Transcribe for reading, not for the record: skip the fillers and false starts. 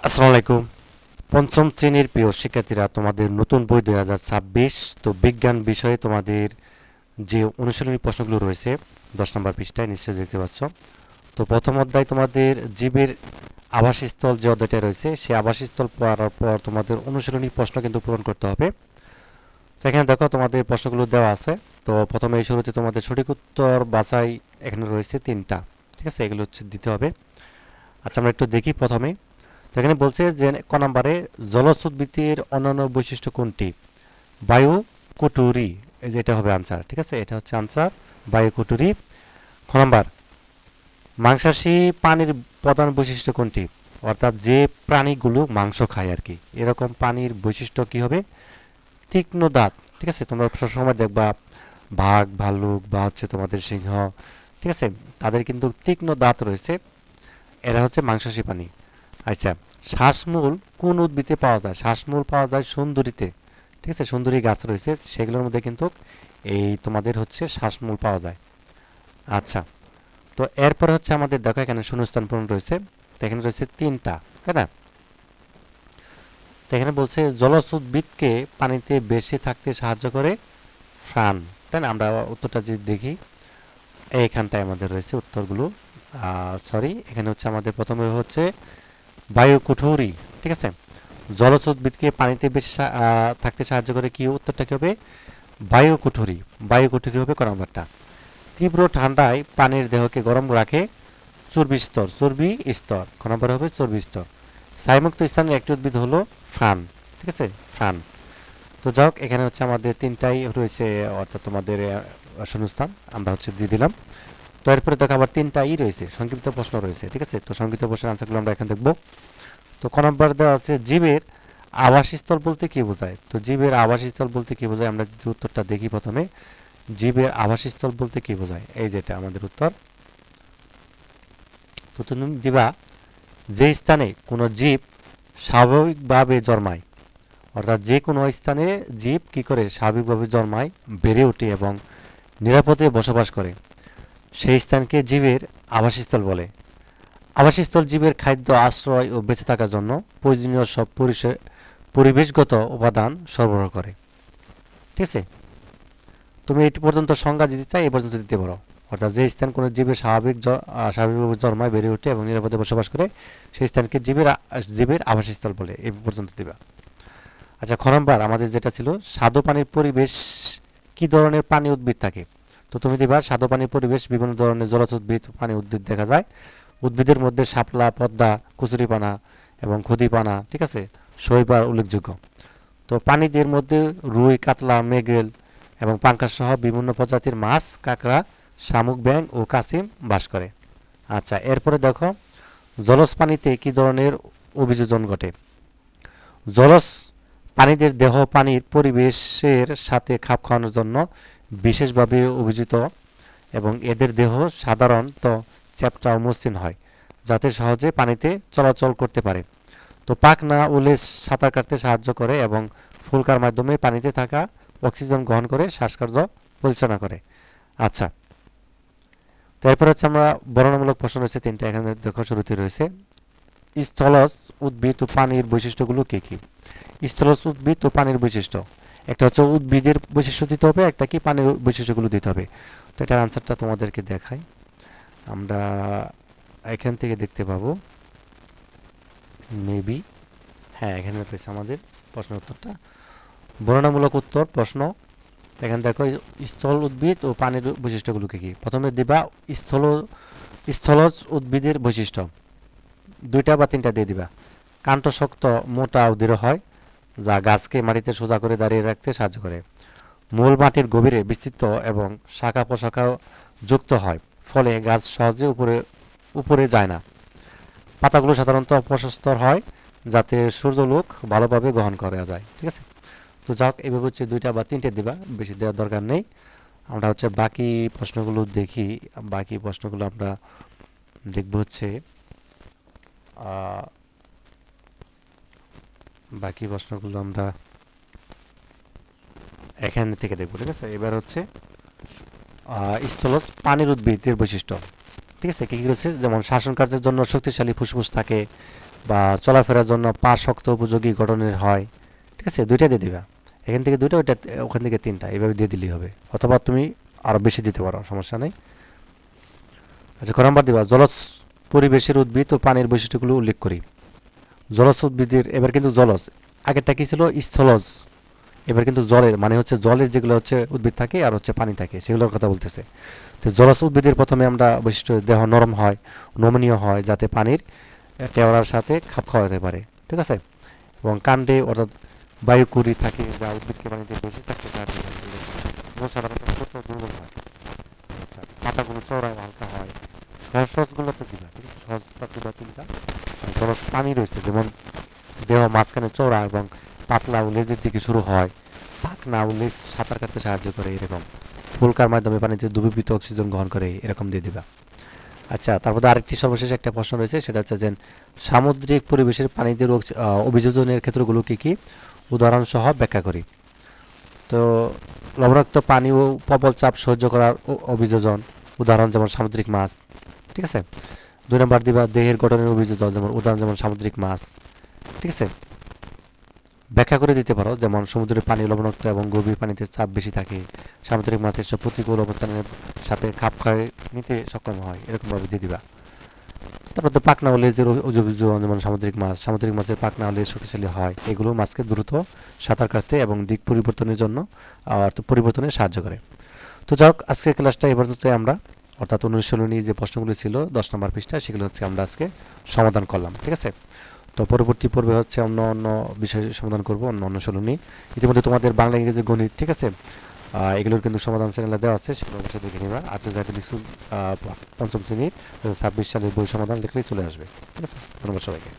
আসসালামু আলাইকুম। পঞ্চম শ্রেণীর প্রিয় শিক্ষার্থীরা, তোমাদের নতুন বই 2026। তো বিজ্ঞান বিষয়ে তোমাদের যে অনুশীলনী প্রশ্নগুলো রয়েছে 10 নম্বর পৃষ্ঠায় নিশ্চয়ই দেখতে পাচ্ছ। তো প্রথম অধ্যায় তোমাদের জীবের আবাসস্থল যে অধ্যায়টা রয়েছে, সেই আবাসস্থল পড়ার পর তোমাদের অনুশীলনী প্রশ্ন কিন্তু পূরণ করতে হবে। তো এখানে দেখো তোমাদের প্রশ্নগুলো দেওয়া আছে। তো প্রথমে এই শুরুতে তোমাদের সঠিক উত্তর বাছাই এখানে রয়েছে 3টা। ঠিক আছে, এগুলো হচ্ছে দিতে হবে। আচ্ছা, আমরা একটু দেখি প্রথমে। তো এখানে বলছে যে ক নম্বরে জলজ উদ্ভিদের অন্যান্য বৈশিষ্ট্য কোনটি? বায়ু কুটুরি, এই যে এটা হবে আনসার। ঠিক আছে, এটা হচ্ছে আনসার, বায়ু কুটুরি। খ নম্বর, মাংসাশী প্রাণীর প্রধান বৈশিষ্ট্য কোনটি? অর্থাৎ যে প্রাণীগুলো মাংস খায় আর কি, এরকম প্রাণীর বৈশিষ্ট্য কি হবে? তীক্ষ্ণ দাঁত। ঠিক আছে, তোমরা সবসময় দেখবা বাঘ, ভাল্লুক বা হচ্ছে তোমাদের সিংহ, ঠিক আছে, তাদের কিন্তু তীক্ষ্ণ দাঁত রয়েছে। এরা হচ্ছে মাংসাশী প্রাণী। আচ্ছা, শ্বাসমূল কোন উদ্ভিদে পাওয়া যায়? শ্বাসমূল পাওয়া যায় সুন্দরীতে। ঠিক আছে, সুন্দরী গাছ রয়েছে, সেগুলোর মধ্যে কিন্তু এই তোমাদের হচ্ছে শ্বাসমূল পাওয়া যায়। আচ্ছা, তো এরপরে হচ্ছে আমাদের দেখো এখানে শূন্যস্থান পূরণ রয়েছে। তো এখানে রয়েছে 3টা, তাই না? তো এখানে বলছে জলজ উদ্ভিদকে পানিতে বেশি থাকতে সাহায্য করে প্রাণ, তাই না? আমরা উত্তরটা যদি দেখি, এইখানটায় আমাদের রয়েছে উত্তরগুলো। সরি, এখানে হচ্ছে আমাদের প্রথমে হচ্ছে বায়ু কুঠুরি। ঠিক আছে, জলজ উদ্ভিদকে পানিতে বেশি থাকতে সাহায্য করে, কি উত্তরটা কি হবে? বায়ু কুঠুরি। বায়ু কুঠুরি হবে ক নম্বরটা। তীব্র ঠান্ডায় পানির দেহকে গরম রাখে চর্বি স্তর। চর্বি স্তর ক নম্বর হবে চর্বি স্তর। ছাইমুক্ত স্থানের একটি উদ্ভিদ হলো ফ্রান। ঠিক আছে, ফ্রান। তো যাই হোক, এখানে হচ্ছে আমাদের 3টাই রয়েছে, অর্থাৎ তোমাদের শূন্যস্থান আমরা হচ্ছে দিয়ে দিলাম। তো এরপরে দেখো আবার 3টাই রয়েছে, সংক্ষিপ্ত প্রশ্ন রয়েছে। ঠিক আছে, তো সংক্ষিপ্ত প্রশ্নের আনসারগুলো আমরা এখানে দেখবো। তো ক নম্বর দেওয়া আছে জীবের আবাসস্থল বলতে কি বোঝায়? তো জীবের আবাসস্থল বলতে কি বোঝায়, আমরা যদি উত্তরটা দেখি প্রথমে, জীবের আবাসস্থল বলতে কি বোঝায়, এই যেটা আমাদের উত্তর। তো তুমি দিবা যে স্থানে কোনো জীব স্বাভাবিকভাবে জন্মায়, অর্থাৎ যে কোনো স্থানে জীব কি করে স্বাভাবিকভাবে জন্মায়, বেড়ে ওঠে এবং নিরাপদে বসবাস করে, সেই স্থানকে জীবের আবাসস্থল বলে। আবাসস্থল জীবের খাদ্য, আশ্রয় ও বেঁচে থাকার জন্য প্রয়োজনীয় সব পরিবেশগত উপাদান সরবরাহ করে। ঠিক আছে, তুমি এটি পর্যন্ত সংজ্ঞা দিতে চাই, এ পর্যন্ত দিতে পারো। অর্থাৎ যে স্থান কোনো জীবের স্বাভাবিকভাবে জন্মায়, বেড়ে ওঠে এবং নিরাপদে বসবাস করে, সেই স্থানকে জীবের আবাসস্থল বলে, এই পর্যন্ত দিবা। আচ্ছা, খ নম্বর আমাদের যেটা ছিল, স্বাদু পানির পরিবেশ কি ধরনের প্রাণী উদ্ভিদ থাকে? তো তুমি দিবা স্বাদু পানির পরিবেশ বিভিন্ন ধরনের জলজ উদ্ভিদ, পানি উদ্ভিদ দেখা যায়। উদ্ভিদের মধ্যে শাপলা, পদ্মা, কচুরিপানা এবং ক্ষুদিপানা, ঠিক আছে, শৈবাল উল্লেখযোগ্য। তো প্রাণীদের মধ্যে রুই, কাতলা, মৃগেল এবং পাঙ্কাস সহ বিভিন্ন প্রজাতির মাছ, কাঁকড়া, শামুক, ব্যাঙ ও কাছিম বাস করে। আচ্ছা, এরপরে দেখো জলজ পানিতে কি ধরনের অভিযোজন ঘটে? জলজ প্রাণীদের দেহ পানির পরিবেশের সাথে খাপ খাওয়ানোর জন্য বিশেষভাবে অভিযোজিত এবং এদের দেহ সাধারণত চ্যাপ্টা ও মসৃণ হয়, যাতে সহজে পানিতে চলাচল করতে পারে। তো পাখনা ও লেজ সাঁতার কাটতে সাহায্য করে এবং ফুলকার মাধ্যমে পানিতে থাকা অক্সিজেন গ্রহণ করে শ্বাসকার্য পরিচালনা করে। আচ্ছা, তো এরপর হচ্ছে আমরা বর্ণনামূলক প্রশ্ন রয়েছে 3টা, এখানে দেখো শুরুতে রয়েছে স্থলজ উদ্ভিদ ও পানির বৈশিষ্ট্যগুলো কী কী? স্থলজ উদ্ভিদ ও পানির বৈশিষ্ট্য, একটা হচ্ছে উদ্ভিদের বৈশিষ্ট্য দিতে হবে, একটা কি পানির বৈশিষ্ট্যগুলো দিতে হবে। তো এটার আনসারটা তোমাদেরকে দেখাই, আমরা এখান থেকে দেখতে পাবো মেবি। হ্যাঁ, এখানে রয়েছে আমাদের প্রশ্ন উত্তরটা, বর্ণনামূলক উত্তর প্রশ্ন। এখানে দেখো স্থল উদ্ভিদ ও পানির বৈশিষ্ট্যগুলো কী কী। প্রথমে দিবা স্থলজ উদ্ভিদের বৈশিষ্ট্য, 2টা বা 3টা দিয়ে দিবা। কাণ্ড শক্ত, মোটা ও দৃঢ় হয়, যা গাছকে মাটিতে সোজা করে দাঁড়িয়ে রাখতে সাহায্য করে। মূল মাটির গভীরে বিস্তৃত এবং শাখা প্রশাখা যুক্ত হয়, ফলে গাছ সহজে উপরে উপরে যায় না। পাতাগুলো সাধারণত অপ্রশস্ত হয়, যাতে সূর্যালোক ভালোভাবে গ্রহণ করা যায়। ঠিক আছে, তো যাক, এভাবে হচ্ছে 2টা বা 3টে দিবা, বেশি দেওয়ার দরকার নেই। আমরা হচ্ছে বাকি প্রশ্নগুলো দেখি। বাকি প্রশ্নগুলো আমরা দেখব হচ্ছে বাকি প্রশ্নগুলো আমরা এখান থেকে দেখব। ঠিক আছে, এবার হচ্ছে স্থলজ পানির উদ্ভিদের বৈশিষ্ট্য। ঠিক আছে, কী কী রয়েছে, যেমন শাসন কার্যের জন্য শক্তিশালী ফুসফুস থাকে, বা চলাফেরার জন্য পা শক্ত উপযোগী গঠনের হয়, ঠিক আছে, দুইটা দিয়ে দিবা। এখান থেকে দুইটা, ওইটা ওখান থেকে তিনটা, এইভাবে দিয়ে দিলেই হবে, অথবা তুমি আরও বেশি দিতে পারো, সমস্যা নেই। আচ্ছা, ক নাম্বার দিবা, জলজ পরিবেশের উদ্ভিদ ও পানির বৈশিষ্ট্যগুলো উল্লেখ করি। জলজ উদ্ভিদের, এবার কিন্তু জলজ, আগেরটা কি ছিল স্থলজ, এবার কিন্তু জলের মানে হচ্ছে জলের যেগুলো হচ্ছে উদ্ভিদ থাকে আর হচ্ছে পানি থাকে সেগুলোর কথা বলতেছে। তো জলজ উদ্ভিদের প্রথমে আমরা বৈশিষ্ট্য, দেহ নরম হয়, নমনীয় হয়, যাতে পানির টেওয়ার সাথে খাপ খাওয়াতে পারে, ঠিক আছে, এবং কাণ্ডে অর্থাৎ বায়ুকুরি থাকে যা উদ্ভিদকে পানিতে বেশি থাকতে সাহায্য করে, এবং সাধারণত ছোট দুর্বল হয়। আচ্ছা, পাতাগুলো চওড়া ও হালকা হয়। সহজ সহজগুলোতে দিবা, ঠিক আছে, সহজটা দিবা তিনটা। আর জলজ পানি রয়েছে, যেমন দেহ মাঝখানে চওড়া এবং পাতলা ও লেজের দিকে শুরু হয়, পাখনা ও লেজ সাঁতার কাটতে সাহায্য করে এরকম, ফুলকার মাধ্যমে পানিতে দ্রবীভূত অক্সিজেন গ্রহণ করে এরকম দিয়ে দিবা। আচ্ছা, তারপরে আরেকটি সর্বশেষ একটা প্রশ্ন রয়েছে, সেটা হচ্ছে যে সামুদ্রিক পরিবেশের পানিতে অভিযোজনের ক্ষেত্রগুলো কী কী, উদাহরণ সহ ব্যাখ্যা করি। তো লবণাক্ত পানি ও প্রবল চাপ সহ্য করার অভিযোজন, উদাহরণ যেমন সামুদ্রিক মাছ, ঠিক আছে। 2 নম্বর দিবা দেহের গঠনের অভিযোজন, যেমন উদাহরণ যেমন সামুদ্রিক মাছ, ঠিক আছে। ব্যাখ্যা করে দিতে পারো, যেমন সমুদ্রের পানি লবণাক্ত এবং গভীর পানিতে চাপ বেশি থাকে, সামুদ্রিক মাছ এসব প্রতিকূল অবস্থানের সাথে খাপ খায় নিতে সক্ষম হয়, এরকমভাবে দিয়ে দিবা। তারপর তো পাখনা ও লেজের অভিযোজন, যেমন সামুদ্রিক মাছের পাখনা ও লেজ শক্তিশালী হয়, এগুলো মাছকে দ্রুত সাঁতার কাটতে এবং দিক পরিবর্তনের জন্য পরিবর্তনে সাহায্য করে। তো যাই হোক, আজকের ক্লাসটা এ পর্যন্তই আমরা, অর্থাৎ অনুশীলনী যে প্রশ্নগুলি ছিল 10 নম্বর পৃষ্ঠা, সেগুলো হচ্ছে আমরা আজকে সমাধান করলাম, ঠিক আছে। তো পরবর্তী পর্বে হচ্ছে অন্য অন্য বিষয় সমাধান করব, অন্য অনুশীলনী। ইতিমধ্যে তোমাদের বাংলা ইংরেজি গণিত, ঠিক আছে, এগুলোর কিন্তু সমাধান চ্যানেলে দেওয়া আছে, সেগুলো অবশ্যই দেখে নিবা। আর জাতীয় স্কুল পঞ্চম শ্রেণীর 2026 সালের বই সমাধান লিখলেই চলে আসবে, ঠিক আছে। ধন্যবাদ সবাইকে।